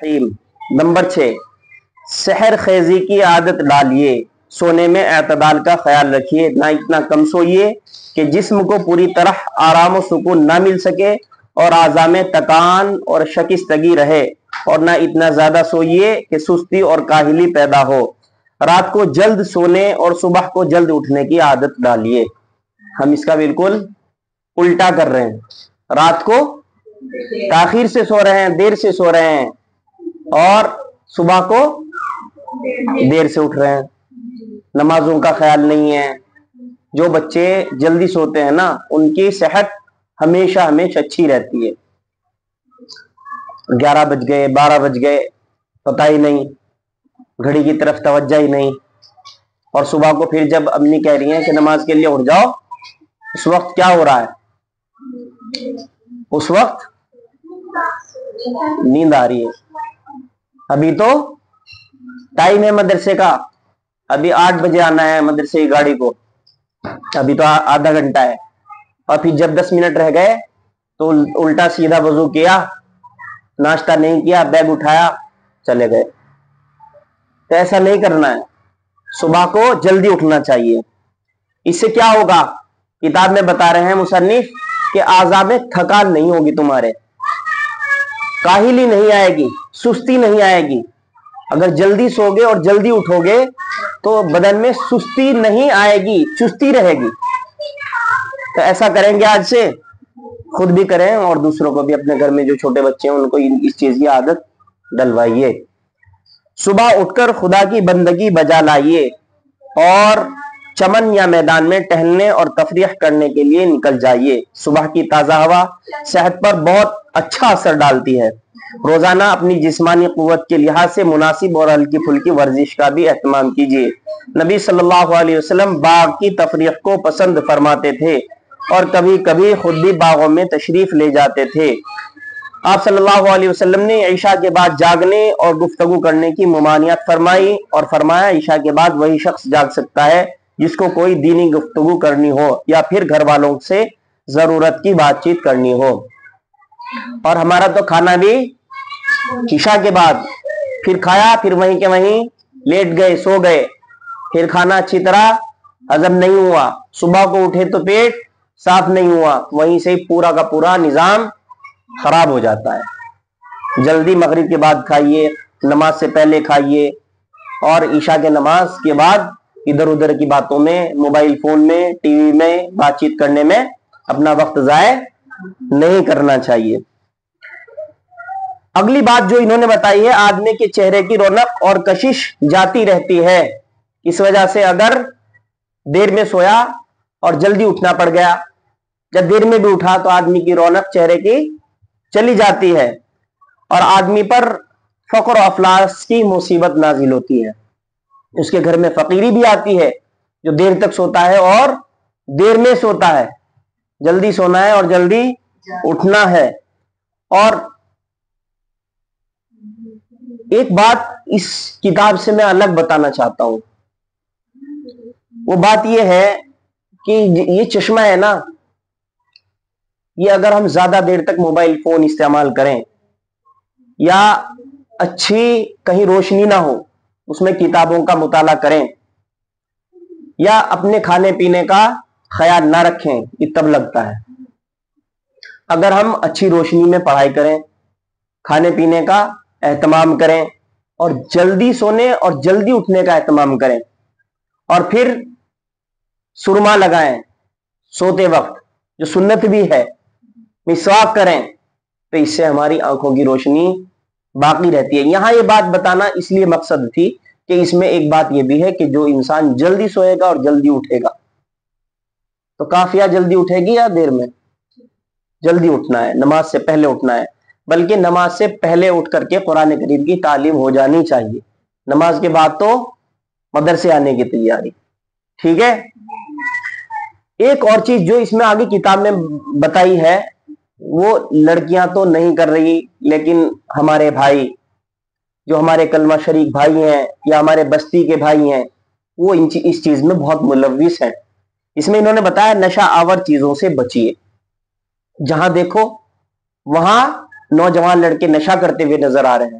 Number 6، سحر خیزی کی عادت ڈالیے، سونے میں اعتدال کا خیال رکھیے، نہ اتنا کم سوئیے کہ جسم کو پوری طرح آرام و سکون نہ مل سکے اور اعضاء میں تکان اور شکستگی رہے، اور نہ اتنا زیادہ سوئیے کہ سستی اور کاہلی پیدا ہو۔ رات کو جلد سونے اور صبح کو جلد اٹھنے کی عادت ڈالیے۔ ہم اس کا بالکل الٹا کر رہے ہیں، رات کو تاخیر سے سو رہے ہیں، دیر سے سو رہے ہیں، اور صبح کو دیر سے اٹھ رہے ہیں، نمازوں کا خیال نہیں ہے۔ جو بچے جلدی سوتے ہیں نا، ان کی صحت ہمیشہ اچھی رہتی ہے، 11 بج گئے 12 بج گئے پتہ ہی نہیں، گھڑی کی طرف توجہ ہی نہیں، اور صبح کو پھر جب امی کہہ رہی ہیں کہ نماز کے لیے اٹھ جاؤ، اس وقت کیا ہو رہا ہے؟ اس وقت نیند آ رہی ہے، ابھی تو ٹائم ہے مدرسے کا، ابھی 8 بجے آنا ہے مدرسے کی گاڑی کو، ابھی تو آدھا گھنٹہ ہے، اور پھر جب 10 منٹ رہ گئے تو الٹا سیدھا وضو کیا، ناشتہ نہیں کیا، بیگ اٹھایا، چلے گئے۔ تو ایسا نہیں کرنا ہے، صبح کو جلدی اٹھنا چاہیے۔ اس سے کیا ہوگا؟ کتاب میں بتا رہے ہیں مصنف کہ اعضاء میں تھکان نہیں ہوگی، تمہارے کاہلی نہیں آئے گی، سستی نہیں آئے گی۔ اگر جلدی سو گے اور جلدی اٹھو گے تو بدن میں سستی نہیں آئے گی، چستی رہے گی۔ تو ایسا کریں گے، آج سے خود بھی کریں اور دوسروں کو بھی، اپنے گھر میں جو چھوٹے بچے ہیں ان کو اس چیز کی عادت ڈلوائیے۔ صبح اٹھ کر خدا کی بندگی بجا لائیے اور چمن یا میدان میں ٹہلنے اور تفریح کرنے کے لیے نکل جائیے۔ صبح کی تازہ ہوا صحت پر بہت اچھا اثر ڈالتی ہے۔ روزانہ اپنی جسمانی قوت کے لحاظ سے مناسب اور ہلکی پھلکی ورزش کا بھی اہتمام کیجیے۔ نبی صلی اللہ علیہ وسلم باغ کی تفریح کو پسند فرماتے تھے اور کبھی کبھی خود بھی باغوں میں تشریف لے جاتے تھے۔ آپ صلی اللہ علیہ وسلم نے عشاء کے بعد جاگنے اور گفتگو کرنے کی ممانعت فرمائی اور فرمایا، عشاء کے بعد وہی شخص جاگ سکتا ہے جس کو کوئی دینی گفتگو کرنی ہو یا پھر گھر والوں سے ضرورت کی بات چیت کرنی ہو۔ اور ہمارا تو کھانا بھی عشاء کے بعد، پھر کھایا، پھر وہیں کے وہیں لیٹ گئے، سو گئے، پھر کھانا اچھی طرح ہضم نہیں ہوا، صبح کو اٹھے تو پیٹ صاف نہیں ہوا، وہیں سے پورا کا پورا نظام خراب ہو جاتا ہے۔ جلدی مغرب کے بعد کھائیے، نماز سے پہلے کھائیے، اور عشاء کے نماز کے بعد ادھر ادھر کی باتوں میں، موبائل فون میں، ٹی وی میں بات چیت کرنے میں اپنا وقت ضائع نہیں کرنا چاہیے۔ اگلی بات جو انہوں نے بتائی ہے، آدمی کے چہرے کی رونق اور کشش جاتی رہتی ہے۔ اس وجہ سے اگر دیر میں سویا اور جلدی اٹھنا پڑ گیا، جب دیر میں بھی اٹھا تو آدمی کی رونق چہرے کی چلی جاتی ہے، اور آدمی پر فقر و افلاس کی مصیبت نازل ہوتی ہے۔ اس کے گھر میں فقیری بھی آتی ہے، جو دیر تک سوتا ہے اور دیر میں سوتا ہے۔ جلدی سونا ہے اور جلدی اٹھنا ہے۔ اور ایک بات اس کتاب سے میں الگ بتانا چاہتا ہوں، وہ بات یہ ہے کہ یہ چشمہ ہے نا، یہ اگر ہم زیادہ دیر تک موبائل فون استعمال کریں یا اچھی کہیں روشنی نہ ہو اس میں کتابوں کا مطالعہ کریں یا اپنے کھانے پینے کا خیال نہ رکھیں، یہ تب لگتا ہے۔ اگر ہم اچھی روشنی میں پڑھائی کریں، کھانے پینے کا اہتمام کریں اور جلدی سونے اور جلدی اٹھنے کا اہتمام کریں، اور پھر سرما لگائیں سوتے وقت، جو سنت بھی ہے، مسواک کریں، تو اس سے ہماری آنکھوں کی روشنی باقی رہتی ہے۔ یہاں یہ بات بتانا اس لیے مقصد تھی کہ اس میں ایک بات یہ بھی ہے کہ جو انسان جلدی سوئے گا اور جلدی اٹھے گا تو کافیہ جلدی اٹھے گی یا دیر میں؟ جلدی اٹھنا ہے، نماز سے پہلے اٹھنا ہے، بلکہ نماز سے پہلے اٹھ کر کے قرآن کریم کی تعلیم ہو جانی چاہیے۔ نماز کے بعد تو مدرسے آنے کی تیاری، ٹھیک ہے۔ ایک اور چیز جو اس میں آگے کتاب میں بتائی ہے، وہ لڑکیاں تو نہیں کر رہی، لیکن ہمارے بھائی جو ہمارے کلمہ شریک بھائی ہیں یا ہمارے بستی کے بھائی ہیں، وہ اس چیز میں بہت ملوث ہیں۔ اس میں انہوں نے بتایا نشہ آور چیزوں سے بچیے۔ جہاں دیکھو وہاں نوجوان لڑکے نشہ کرتے ہوئے نظر آ رہے ہیں،